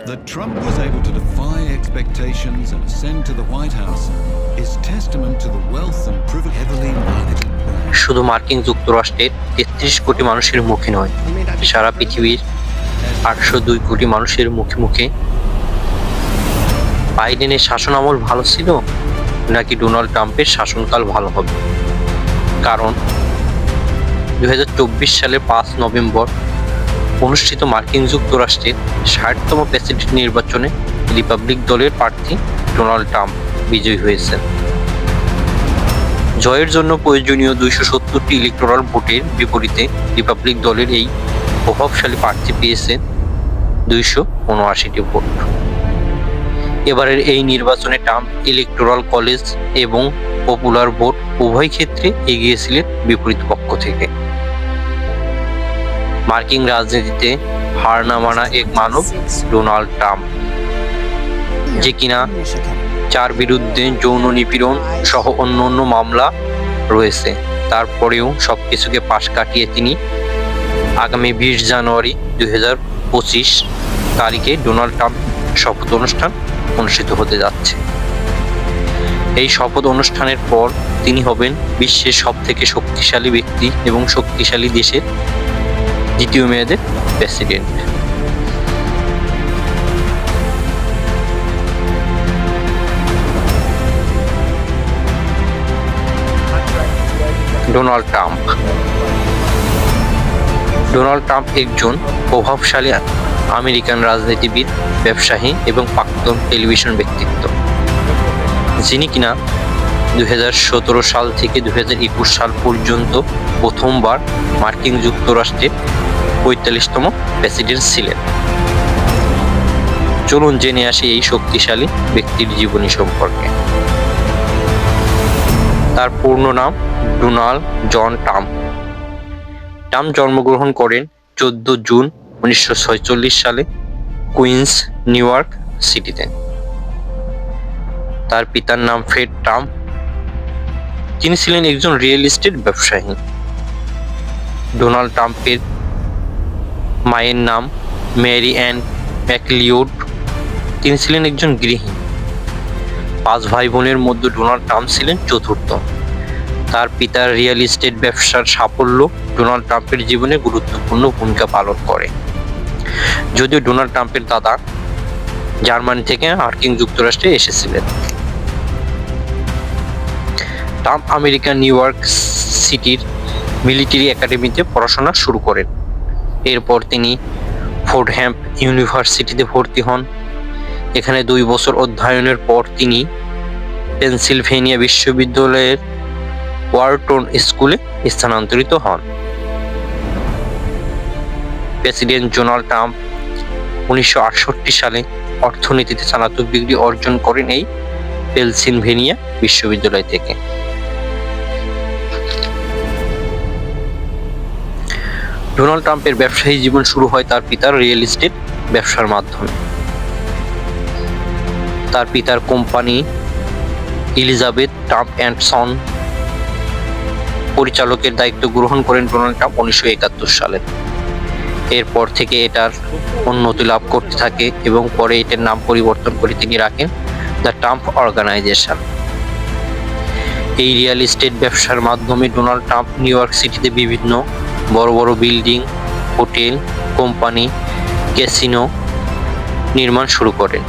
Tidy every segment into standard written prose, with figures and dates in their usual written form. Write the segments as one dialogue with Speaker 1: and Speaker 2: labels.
Speaker 1: That Trump was able to defy expectations and ascend to the White House is testament to the wealth and privilege heavily managed.
Speaker 2: শুধু মার্কিন যুক্তরাষ্ট্রের ৩৩ কোটি মানুষের মুখে নয়, সারা পৃথিবীর ৮০২ কোটি মানুষের মুখে মুখে বাইডেনের শাসনামল ভালো ছিল নাকি ডোনাল্ড ট্রাম্পের শাসনকাল ভালো হবে। কারণ ২০২৪ সালের ৫ নভেম্বর অনুষ্ঠিত মার্কিন যুক্তরাষ্ট্রের ৬০তম প্রেসিডেন্ট নির্বাচনে রিপাবলিক দলের প্রার্থী ডোনাল্ড ট্রাম্প বিজয়ী হয়েছেন। জয়ের জন্য প্রয়োজনীয় ২৭০টি ইলেকটোরাল ভোটের বিপরীতে রিপাবলিক দলের এই প্রভাবশালী প্রার্থী পেয়েছেন ২৭৯টি ভোট। এবারের এই নির্বাচনে ট্রাম্প ইলেকটোরাল কলেজ এবং পপুলার ভোট উভয় ক্ষেত্রে এগিয়েছিলেন বিপরীত পক্ষ থেকে। মার্কিন রাজনীতিতে হার না মানা এক মানব ডোনাল্ড ট্রাম্প, যে কিনা ৪ বিরুদ্ধে যৌন নিপীড়ন সহ অন্যান্য মামলা রয়েছে। তারপরেও সবকিছুকে পাশ কাটিয়ে তিনি আগামী ২০ জানুয়ারি ২০২৫ তারিখে ডোনাল্ড ট্রাম্প শপথ অনুষ্ঠান অনুষ্ঠিত হতে যাচ্ছে। এই শপথ অনুষ্ঠানের পর তিনি হবেন বিশ্বের সবথেকে শক্তিশালী ব্যক্তি এবং শক্তিশালী দেশের দ্বিতীয় মেয়াদের প্রেসিডেন্ট। ডোনাল্ড ট্রাম্প একজন প্রভাবশালী আমেরিকান রাজনীতিবিদ, ব্যবসায়ী এবং প্রাক্তন টেলিভিশন ব্যক্তিত্ব, যিনি কিনা ২০১৭ সাল থেকে ২০২১ সাল পর্যন্ত প্রথমবার মার্কিন যুক্তরাষ্ট্রের ৪৫তম প্রেসিডেন্ট ছিলেন। চলুন জেনে আসি এই শক্তিশালী ব্যক্তির জীবনী সম্পর্কে। তার পূর্ণ নাম ডোনাল্ড জন ট্রাম্প। ট্রাম্প জন্মগ্রহণ করেন ১৪ জুন ১৯৪৬ সালে কুইন্স, নিউ ইয়র্ক সিটিতে। তার পিতার নাম ফ্রেড ট্রাম্প। তিনি ছিলেন একজন রিয়েল এস্টেট ব্যবসায়ী। ডোনাল্ড ট্রাম্পের মায়ের নাম মেরি অ্যান ম্যাকলিওড। তিনি ছিলেন একজন গৃহিণী। ৫ ভাই বোনের মধ্যে ডোনাল্ড ট্রাম্প ছিলেন চতুর্থ। তার পিতার রিয়েল এস্টেট ব্যবসার সাফল্য ডোনাল্ড ট্রাম্পের জীবনে গুরুত্বপূর্ণ ভূমিকা পালন করে। যদিও ডোনাল্ড ট্রাম্পের দাদা জার্মানি থেকে মার্কিন যুক্তরাষ্ট্রে এসেছিলেন। ট্রাম্প আমেরিকার নিউ ইয়র্ক সিটির মিলিটারি একাডেমিতে পড়াশোনা শুরু করেন। এরপর তিনি ফোর্ডহ্যাম ইউনিভার্সিটিতে ভর্তি হন। এখানে ২ বছর অধ্যয়নের পর তিনি পেনসিলভেনিয়া বিশ্ববিদ্যালয়ের ওয়ারটন স্কুলে স্থানান্তরিত হন। প্রেসিডেন্ট ডোনাল্ড ট্রাম্প ১৯৬৮ সালে অর্থনীতিতে স্নাতক ডিগ্রি অর্জন করেন এই পেনসিলভেনিয়া বিশ্ববিদ্যালয় থেকে। ডোনাল্ড ট্রাম্পের ব্যবসায়ী জীবন শুরু হয় তার পিতার রিয়েল এস্টেট ব্যবসার মাধ্যমে। তার পিতার কোম্পানি এলিজাবেথ ট্রাম্প অ্যান্ড সন পরিচালকের দায়িত্ব গ্রহণ করেন ডোনাল্ড ট্রাম্প ১৯৭১ সালে। এরপর থেকে এটার উন্নতি লাভ করতে থাকে এবং পরে এটার নাম পরিবর্তন করে তিনি রাখেন দ্য ট্রাম্প অর্গানাইজেশন। এই রিয়েল এস্টেট ব্যবসার মাধ্যমে ডোনাল্ড ট্রাম্প নিউ ইয়র্ক সিটিতে বিভিন্ন বড় বড় বিল্ডিং, হোটেল, কোম্পানি, ক্যাসিনো নির্মাণ শুরু করেন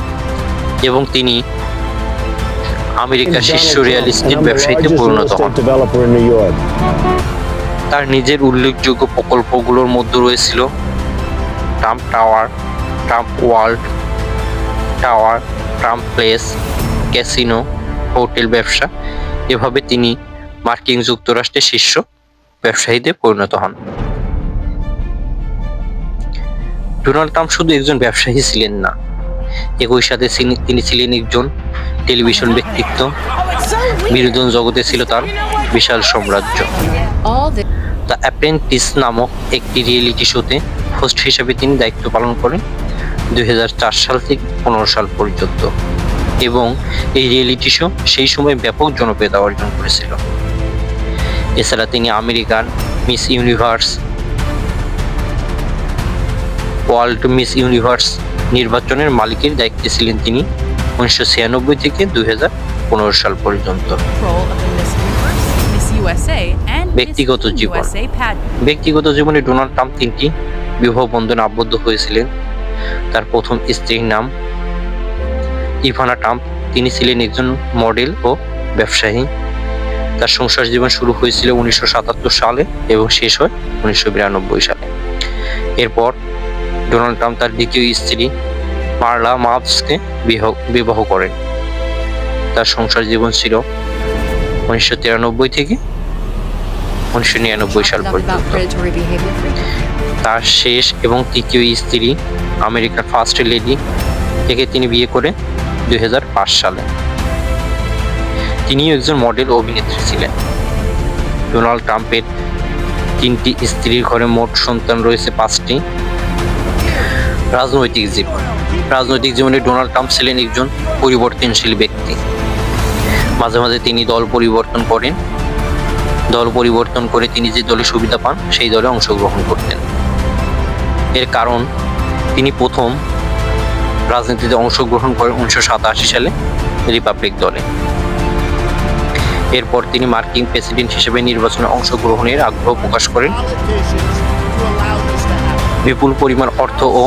Speaker 2: এবং তিনি আমেরিকার শীর্ষ রিয়েল এস্টেট ব্যবসায়ীতে পরিণত হন। তার নিজের উল্লেখযোগ্য প্রকল্পগুলোর মধ্যে রয়েছিল Trump tower, Trump world tower, Trump place, casino, hotel ব্যবসা। এভাবে তিনি মার্কিন যুক্তরাষ্ট্রের শীর্ষ ব্যবসায়ীতে পরিণত হন। ডোনাল্ড ট্রাম্প শুধু একজন ব্যবসায়ী ছিলেন না, একই সাথে তিনি ছিলেন একজন টেলিভিশন ব্যক্তিত্ব। বিনোদন জগতে ছিল তার বিশাল সাম্রাজ্য। দ্য অ্যাপ্রেন্টিস নামক একটি রিয়েলিটি শোতে হোস্ট হিসেবে তিনি দায়িত্ব পালন করেন ২০০৪ সাল থেকে ১৫ সাল পর্যন্ত এবং এই রিয়েলিটি শো সেই সময় ব্যাপক জনপ্রিয়তা অর্জন করেছিল। এছাড়া তিনি American miss universe, world miss universe নির্বাচনের মালিকের দায়িত্বে ছিলেন তিনি 1996 থেকে 2015 সাল পর্যন্ত। ব্যক্তিগত জীবন। ব্যক্তিগত জীবনে ডোনাল্ড ট্রাম্প 3টি বিবাহ বন্ধনে আবদ্ধ হয়েছিলেন। তার প্রথম স্ত্রীর নাম ইভানা ট্রাম্প। তিনি ছিলেন একজন মডেল ও ব্যবসায়ী। তার সংসার জীবন শুরু হয়েছিল 1977 সালে এবং শেষ হয় 1992 সালে। এরপর ডোনাল্ড ট্রাম্প তার দ্বিতীয় স্ত্রী মার্লা মার্কসকে বিবাহ করেন। তার সংসার জীবন ছিল 1993 থেকে 1999 সাল পর্যন্ত। তার শেষ এবং তৃতীয় স্ত্রী আমেরিকার ফার্স্ট লেডি থেকে তিনি বিয়ে করেন 2005 সালে। তিনিও একজন মডেল অভিনেত্রী ছিলেন। ডোনাল্ড ট্রাম্পের 3টি স্ত্রীর ঘরে মোট সন্তান রয়েছে 5টি। রাজনৈতিক জীবন। রাজনৈতিক জীবনে ডোনাল্ড ট্রাম্প ছিলেন একজন পরিবর্তনশীল ব্যক্তি। মাঝে মাঝে তিনি দল পরিবর্তন করেন। দল পরিবর্তন করে তিনি যে দলে সুবিধা পান সেই দলে অংশগ্রহণ করতেন। এর কারণ তিনি প্রথম রাজনীতিতে অংশগ্রহণ করেন 1987 সালে রিপাবলিক দলে। এরপর তিনি মার্কিন প্রেসিডেন্ট হিসেবে নির্বাচনে অংশগ্রহণের আগ্রহ প্রকাশ করেন। বিপুল পরিমাণ অর্থ ও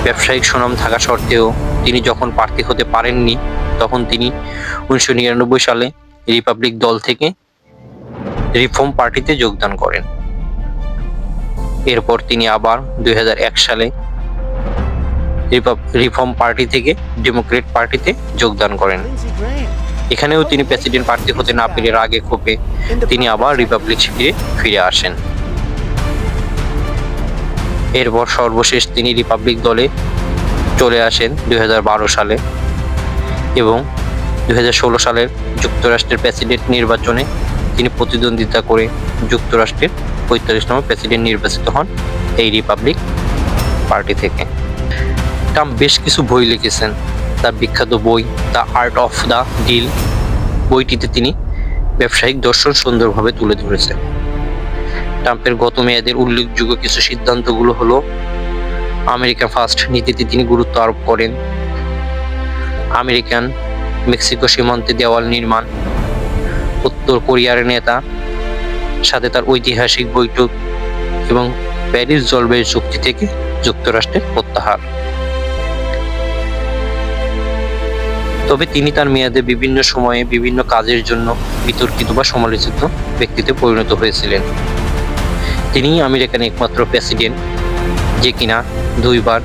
Speaker 2: ব্যবসায়িক সুনাম থাকা সত্ত্বেও তিনি যখন প্রার্থী হতে পারেননি, তখন তিনি 1999 সালে রিপাবলিক দল থেকে রিফর্ম পার্টিতে যোগদান করেন। এরপর তিনি আবার 2001 সালে রিফর্ম পার্টি থেকে ডেমোক্রেট পার্টিতে যোগদান করেন। এখানেও তিনি প্রেসিডেন্ট প্রার্থী হতে না পেরে রাগে ক্ষোভে তিনি আবার রিপাবলিক শিবিরে ফিরে আসেন। এরপর সর্বশেষ তিনি রিপাবলিক দলে চলে আসেন 2012 সালে এবং 2016 সালের যুক্তরাষ্ট্রের প্রেসিডেন্ট নির্বাচনে তিনি প্রতিদ্বন্দ্বিতা করে যুক্তরাষ্ট্রের 45তম প্রেসিডেন্ট নির্বাচিত হন এই রিপাবলিক পার্টি থেকে। ট্রাম্প বেশ কিছু বই লিখেছেন। তার বিখ্যাত বই the art of the deal বইটিতে তিনি ব্যবসায়িক দর্শন সুন্দরভাবে তুলে ধরেছেন। ট্রাম্পের গত মেয়াদের উল্লেখযোগ্য কিছু সিদ্ধান্তগুলো হলো: আমেরিকা ফার্স্ট নীতিতে তিনি গুরুত্ব আরোপ করেন, আমেরিকান মেক্সিকো সীমান্তে দেওয়াল নির্মাণ, উত্তর কোরিয়ার নেতা সাথে তার ঐতিহাসিক বৈঠক এবং প্যারিস জলবায়ু চুক্তি থেকে যুক্তরাষ্ট্রের প্রত্যাহার। তবে তিনি তার মেয়াদে বিভিন্ন সময়ে বিভিন্ন কাজের জন্য বিতর্কিত বা সমালোচিত ব্যক্তিতে পরিণত হয়েছিলেন। তিনি আমেরিকার একমাত্র প্রেসিডেন্ট যে কিনা 2 বার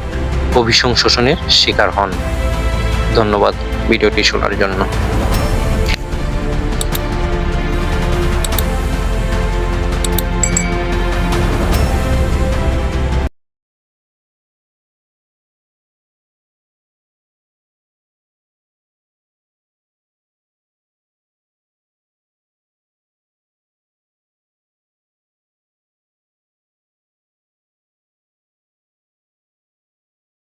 Speaker 2: অভিশংসনের শিকার হন। ধন্যবাদ ভিডিওটি শোনার জন্য।